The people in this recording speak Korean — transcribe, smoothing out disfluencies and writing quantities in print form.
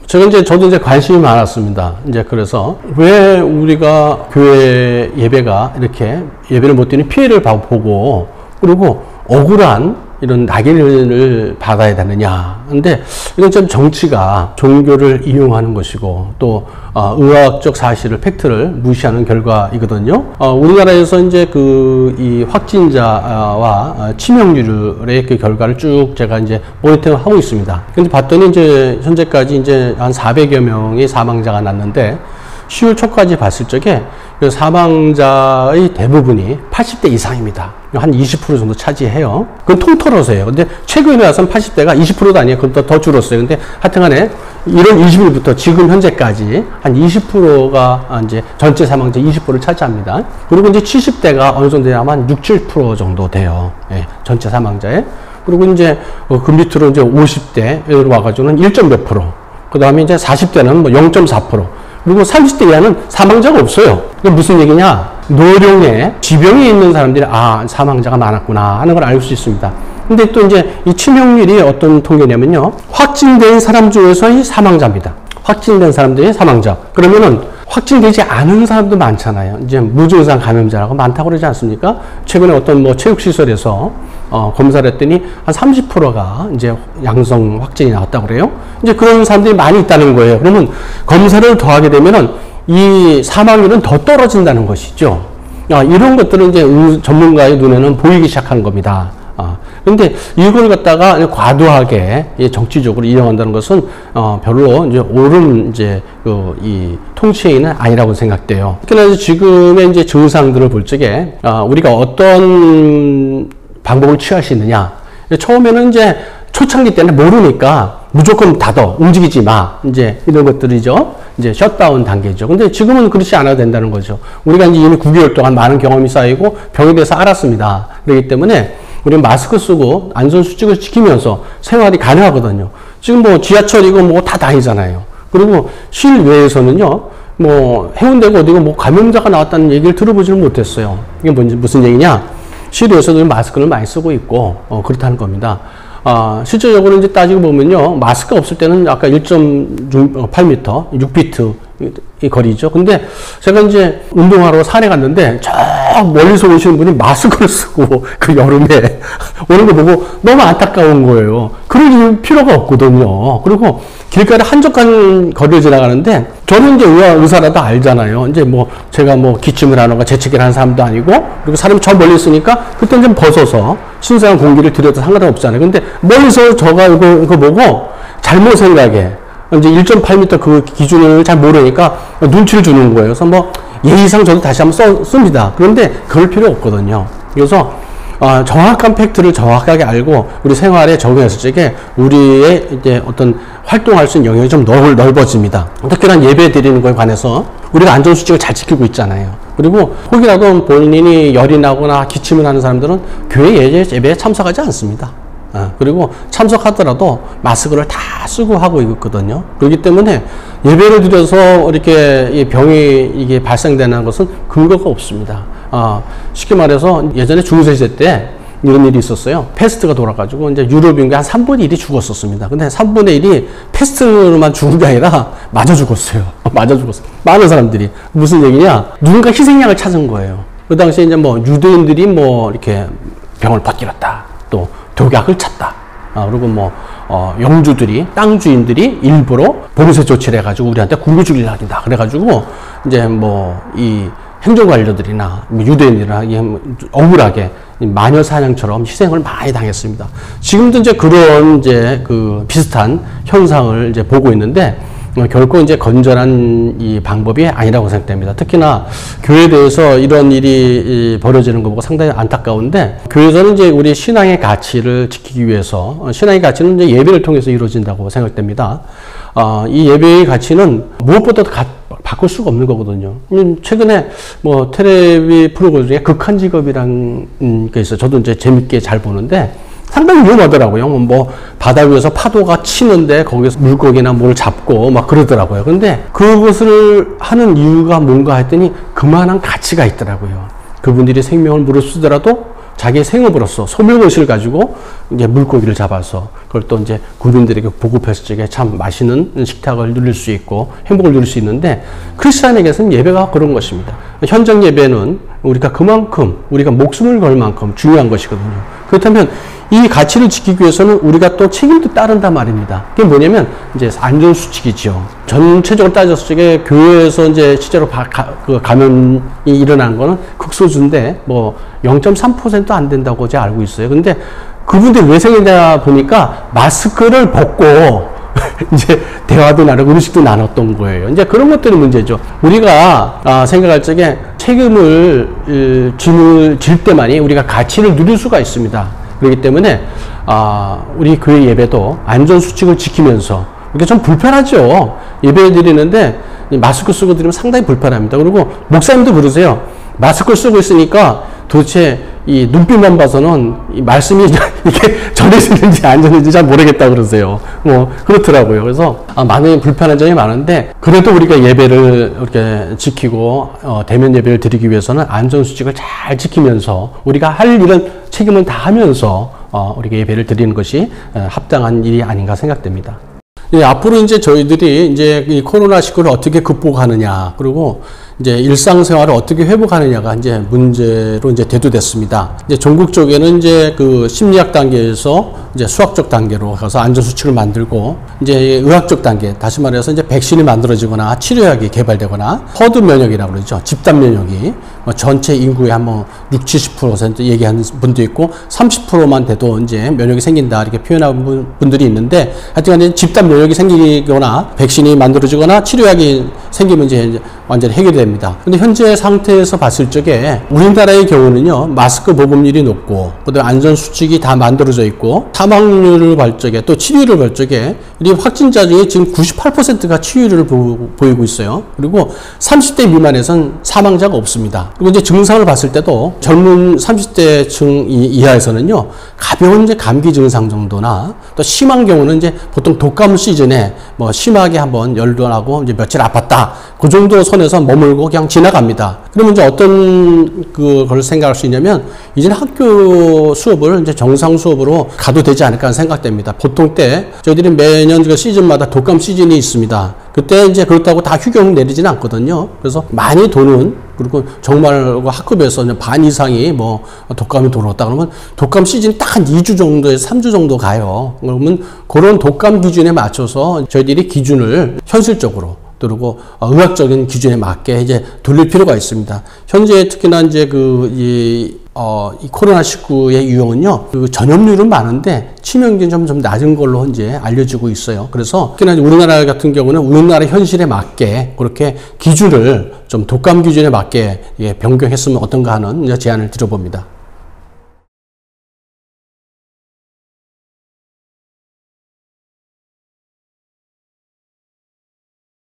저도 이제 관심이 많았습니다. 이제 그래서 왜 우리가 교회 예배가 이렇게 예배를 못 드리는 피해를 보고 그리고 억울한 이런 낙인을 받아야 되느냐. 근데 이건 좀 정치가 종교를 이용하는 것이고 또 의학적 사실을 팩트를 무시하는 결과이거든요. 우리나라에서 이제 이 확진자와 치명률의 그 결과를 쭉 제가 이제 모니터링을 하고 있습니다. 근데 봤더니 이제 현재까지 이제 한 400여 명의 사망자가 났는데 10월 초까지 봤을 적에 그 사망자의 대부분이 80대 이상입니다. 한 20% 정도 차지해요. 그건 통틀어서예요. 근데 최근에 와서는 80대가 20%도 아니에요. 그건 더 줄었어요. 근데 하여튼간에 1월 20일부터 지금 현재까지 한 20%가 이제 전체 사망자 20%를 차지합니다. 그리고 이제 70대가 어느 정도 되냐면 6, 7% 정도 돼요. 예, 전체 사망자에. 그리고 이제 그 밑으로 이제 50대로 와가지고는 1.몇 %. 그 다음에 이제 40대는 뭐 0.4%. 그리고 30대 이하는 사망자가 없어요. 이게 무슨 얘기냐? 노령에 지병이 있는 사람들이 사망자가 많았구나 하는 걸 알 수 있습니다. 근데 또 이제 이 치명률이 어떤 통계냐면요. 확진된 사람 중에서의 사망자입니다. 확진된 사람들이 사망자. 그러면은 확진되지 않은 사람도 많잖아요. 이제 무증상 감염자라고 많다고 그러지 않습니까? 최근에 어떤 뭐 체육시설에서 검사를 했더니 한 30%가 이제 양성 확진이 나왔다고 그래요. 이제 그런 사람들이 많이 있다는 거예요. 그러면 검사를 더 하게 되면은 이 사망률은 더 떨어진다는 것이죠. 이런 것들은 이제 전문가의 눈에는 보이기 시작한 겁니다. 근데 이걸 갖다가 과도하게 정치적으로 이용한다는 것은 별로 이제 옳은 이제 이 통치행위는 아니라고 생각돼요. 특히나 지금의 이제 증상들을 볼 적에 우리가 어떤 방법을 취할 수 있느냐. 처음에는 이제 초창기 때는 모르니까 무조건 닫아, 움직이지 마. 이제 이런 것들이죠. 이제 셧다운 단계죠. 근데 지금은 그렇지 않아도 된다는 거죠. 우리가 이제 이미 9개월 동안 많은 경험이 쌓이고 병에 대해서 알았습니다. 그렇기 때문에 우리는 마스크 쓰고 안전수칙을 지키면서 생활이 가능하거든요. 지금 뭐 지하철이고 뭐 다 다니잖아요. 그리고 실외에서는요, 뭐 해운대고 어디고 뭐 감염자가 나왔다는 얘기를 들어보지는 못했어요. 이게 무슨 얘기냐? 실외에서도 마스크를 많이 쓰고 있고, 그렇다는 겁니다. 실제적으로 이제 따지고 보면요, 마스크 없을 때는 아까 1.8m, 6피트 이 거리죠. 근데 제가 이제 운동하러 산에 갔는데 저 멀리서 오시는 분이 마스크를 쓰고 그 여름에 오는 거 보고 너무 안타까운 거예요. 그럴 필요가 없거든요. 그리고 길가에 한적한 거리를 지나가는데 저는 이제 의사라도 알잖아요. 이제 뭐 제가 뭐 기침을 하는가 재채기를 하는 사람도 아니고 그리고 사람이 저 멀리 있으니까 그때는 좀 벗어서 신선한 공기를 들여도 상관은 없잖아요. 근데 멀리서 저가 이거 보고 잘못 생각해. 이제 1.8m 그 기준을 잘 모르니까 눈치를 주는 거예요. 그래서 뭐 예의상 저도 다시 한번 씁니다. 그런데 그럴 필요 없거든요. 그래서 정확한 팩트를 정확하게 알고 우리 생활에 적용했을 적에 우리의 이제 어떤 활동할 수 있는 영역이 좀 넓어집니다. 특히나 예배 드리는 거에 관해서 우리가 안전수칙을 잘 지키고 있잖아요. 그리고 혹이라도 본인이 열이 나거나 기침을 하는 사람들은 교회 예배에 참석하지 않습니다. 그리고 참석하더라도 마스크를 다 쓰고 하고 있거든요. 그렇기 때문에 예배를 드려서 이렇게 이 병이 이게 발생되는 것은 근거가 없습니다. 쉽게 말해서 예전에 중세시대 때 이런 일이 있었어요. 패스트가 돌아가지고 이제 유럽 인구의 한 3분의 1이 죽었었습니다. 근데 3분의 1이 패스트로만 죽은 게 아니라 맞아 죽었어요. 맞아 죽었어요. 많은 사람들이. 무슨 얘기냐? 누군가 희생양을 찾은 거예요. 그 당시에 이제 뭐 유대인들이 뭐 이렇게 병을 퍼뜨렸다. 또 독약을 찼다. 그리고 뭐 영주들이 땅 주인들이 일부러 봉쇄 조치를 해가지고 우리한테 굶겨주기를 하긴다. 그래가지고 이제 뭐 이 행정관료들이나 유대인들이나 억울하게 마녀 사냥처럼 희생을 많이 당했습니다. 지금도 이제 그런 이제 그 비슷한 현상을 이제 보고 있는데 결코 이제 건전한 이 방법이 아니라고 생각됩니다. 특히나 교회에 대해서 이런 일이 벌어지는 거 보고 상당히 안타까운데 교회에서는 이제 우리 신앙의 가치를 지키기 위해서 신앙의 가치는 이제 예배를 통해서 이루어진다고 생각됩니다. 이 예배의 가치는 무엇보다도 바꿀 수가 없는 거거든요. 최근에 뭐 텔레비 프로그램 중에 극한 직업이라는 게 있어요. 저도 이제 재밌게 잘 보는데 상당히 위험하더라고요. 뭐 바다 위에서 파도가 치는데 거기서 물고기나 뭘 잡고 막 그러더라고요. 근데 그것을 하는 이유가 뭔가 했더니 그만한 가치가 있더라고요. 그분들이 생명을 무릅쓰더라도 자기의 생업으로서 소멸고시를 가지고 이제 물고기를 잡아서 그걸 또 이제 국민들에게 보급했을 적에 참 맛있는 식탁을 누릴 수 있고 행복을 누릴 수 있는데 크리스찬에게서는 예배가 그런 것입니다. 현장 예배는 우리가 그만큼 우리가 목숨을 걸 만큼 중요한 것이거든요. 그렇다면 이 가치를 지키기 위해서는 우리가 또 책임도 따른단 말입니다. 그게 뭐냐면 이제 안전수칙이죠. 전체적으로 따졌을 때 교회에서 이제 실제로 감염이 일어나는 거는 극소수인데 뭐 0.3% 안 된다고 제가 알고 있어요. 근데 그분들이 왜 생기냐 보니까 마스크를 벗고 이제 대화도 나누고 음식도 나눴던 거예요. 이제 그런 것들이 문제죠. 우리가 생각할 적에 책임을 질 때만이 우리가 가치를 누릴 수가 있습니다. 그렇기 때문에 우리 교회 예배도 안전수칙을 지키면서 이게 좀 불편하죠. 예배 드리는데 마스크 쓰고 드리면 상당히 불편합니다. 그리고 목사님도 그러세요. 마스크 쓰고 있으니까 도대체 이 눈빛만 봐서는 이 말씀이 이게 전해지는지 안 전해지는지 잘 모르겠다 그러세요. 뭐 그렇더라고요. 그래서 많은 불편한 점이 많은데 그래도 우리가 예배를 이렇게 지키고 대면 예배를 드리기 위해서는 안전수칙을 잘 지키면서 우리가 할 일은 책임은 다 하면서 우리가 예배를 드리는 것이 합당한 일이 아닌가 생각됩니다. 예, 앞으로 이제 저희들이 이제 이 코로나19를 어떻게 극복하느냐, 그리고 이제 일상생활을 어떻게 회복하느냐가 이제 문제로 이제 대두됐습니다. 이제 전국적에는 이제 그 심리학 단계에서 이제 수학적 단계로 가서 안전수칙을 만들고, 이제 의학적 단계, 다시 말해서 이제 백신이 만들어지거나 치료약이 개발되거나 허드 면역이라고 그러죠. 집단 면역이 전체 인구의 한 60-70% 얘기하는 분도 있고 30%만 돼도 이제 면역이 생긴다 이렇게 표현하는 분들이 있는데, 하여튼 집단 면역이 생기거나 백신이 만들어지거나 치료약이 생기면 이제 완전히 해결됩니다. 근데 현재 상태에서 봤을 적에 우리나라의 경우는요, 마스크 보급률이 높고, 그다음에 안전수칙이 다 만들어져 있고, 사망률을 볼 적에 또 치료율을 볼 적에 이 확진자 중에 지금 98%가 치유율을 보이고 있어요. 그리고 30대 미만에서는 사망자가 없습니다. 그리고 이제 증상을 봤을 때도 젊은 30대층 이하에서는요, 가벼운 이제 감기 증상 정도나 또 심한 경우는 이제 보통 독감 시즌에 뭐 심하게 한번 열도 나고 이제 며칠 아팠다. 그 정도 선에서 머물고 그냥 지나갑니다. 그러면 이제 어떤 그걸 생각할 수 있냐면, 이제는 학교 수업을 이제 정상 수업으로 가도 되지 않을까 생각됩니다. 보통 때 저희들이 매년 그 시즌마다 독감 시즌이 있습니다. 그때 이제 그렇다고 다 휴경 내리지는 않거든요. 그래서 많이 도는, 그리고 정말 학급에서 반 이상이 뭐 독감이 돌았다 그러면 독감 시즌 딱 한 2주 정도에서 3주 정도 가요. 그러면 그런 독감 기준에 맞춰서 저희들이 기준을 현실적으로, 그리고 의학적인 기준에 맞게 이제 돌릴 필요가 있습니다. 현재 특히나 이제 이 코로나19의 유형은요, 그 전염률은 많은데 치명률이 좀 낮은 걸로 이제 알려지고 있어요. 그래서 특히나 우리나라 같은 경우는 우리나라 현실에 맞게 그렇게 기준을 좀 독감 기준에 맞게 변경했으면 어떤가 하는 제안을 드려봅니다.